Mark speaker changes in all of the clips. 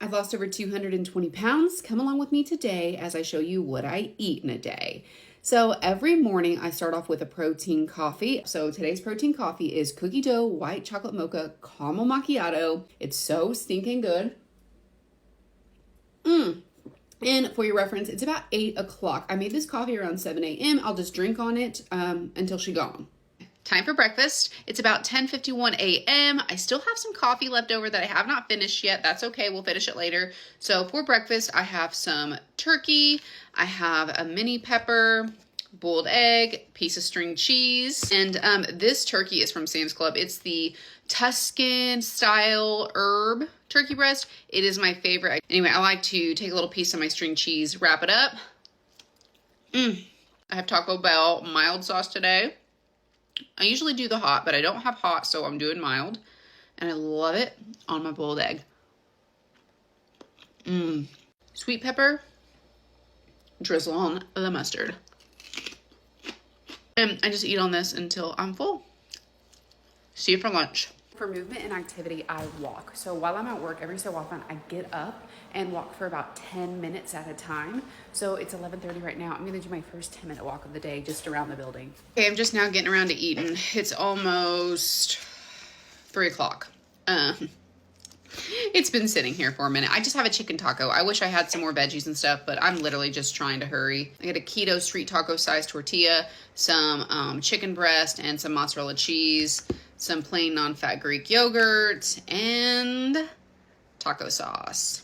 Speaker 1: I've lost over 220 pounds. Come along with me today as I show you what I eat in a day. So every morning I start off with a protein coffee. So today's protein coffee is cookie dough, white chocolate mocha, caramel macchiato. It's so stinking good. And for your reference, it's about 8 o'clock. I made this coffee around 7 a.m. I'll just drink on it until she's gone. Time for breakfast. It's about 10:51 a.m. I still have some coffee left over that I have not finished yet. That's okay. We'll finish it later. So for breakfast, I have some turkey. I have a mini pepper, boiled egg, piece of string cheese. And this turkey is from Sam's Club. It's the Tuscan style herb turkey breast. It is my favorite. Anyway, I like to take a little piece of my string cheese, wrap it up. I have Taco Bell mild sauce today. I usually do the hot, but I don't have hot, so I'm doing mild. And I love it on my boiled egg. Sweet pepper, drizzle on the mustard. And I just eat on this until I'm full. See you for lunch. For movement and activity, I walk. So while I'm at work, every so often I get up and walk for about 10 minutes at a time. So it's 11:30 right now. I'm gonna do my first 10-minute walk of the day just around the building. Okay, I'm just now getting around to eating. It's almost 3 o'clock. It's been sitting here for a minute. I just have a chicken taco. I wish I had some more veggies and stuff, but I'm literally just trying to hurry. I got a keto street taco size tortilla, some chicken breast, and some mozzarella cheese, some plain non-fat Greek yogurt, and taco sauce.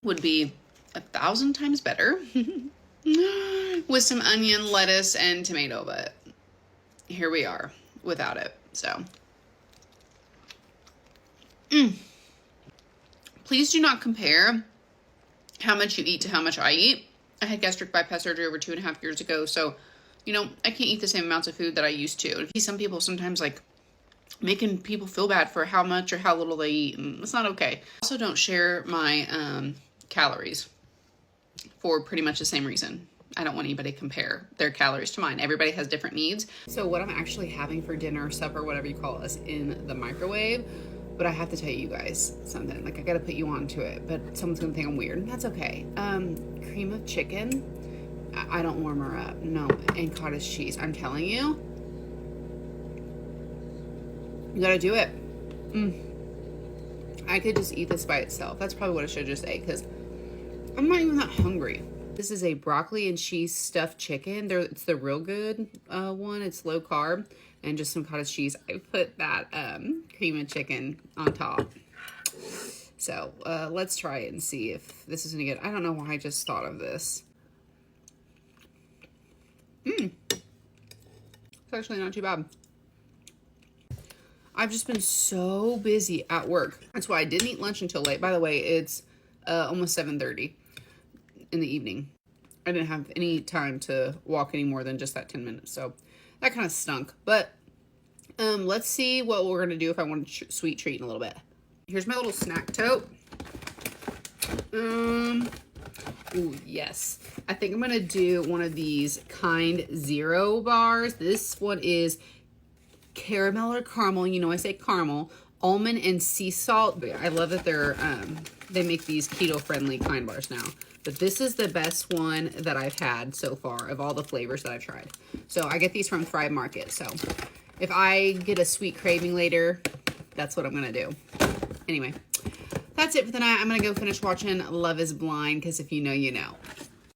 Speaker 1: Would be 1,000 times better with some onion, lettuce, and tomato, but here we are without it, so. Please do not compare how much you eat to how much I eat. I had gastric bypass surgery over 2.5 years ago, so, you know, I can't eat the same amounts of food that I used to. Some people sometimes like making people feel bad for how much or how little they eat, and it's not okay. I also don't share my calories for pretty much the same reason. I don't want anybody to compare their calories to mine. Everybody has different needs. So what I'm actually having for dinner, supper, whatever you call it, is in the microwave. But I have to tell you guys something. Like, I gotta put you onto it, but someone's gonna think I'm weird. That's okay. Cream of chicken. I don't warm her up. No. And cottage cheese. I'm telling you. You gotta do it. I could just eat this by itself. That's probably what I should just ate, because I'm not even that hungry. This is a broccoli and cheese stuffed chicken. It's the real good one. It's low carb. And just some cottage cheese. I put that cream of chicken on top. So let's try it and see if this is any good. I don't know why I just thought of this. It's actually not too bad. I've just been so busy at work. That's why I didn't eat lunch until late. By the way, it's almost 7:30 in the evening. I didn't have any time to walk any more than just that 10 minutes. So that kind of stunk. But let's see what we're going to do if I want a sweet treat in a little bit. Here's my little snack tote. Ooh, yes. I think I'm going to do one of these Kind Zero bars. This one is caramel or caramel. You know I say caramel. Almond and sea salt. I love that they make these keto-friendly Kind bars now. But this is the best one that I've had so far of all the flavors that I've tried. So I get these from Thrive Market. So if I get a sweet craving later, that's what I'm going to do. Anyway, that's it for the night. I'm going to go finish watching Love is Blind, because if you know, you know.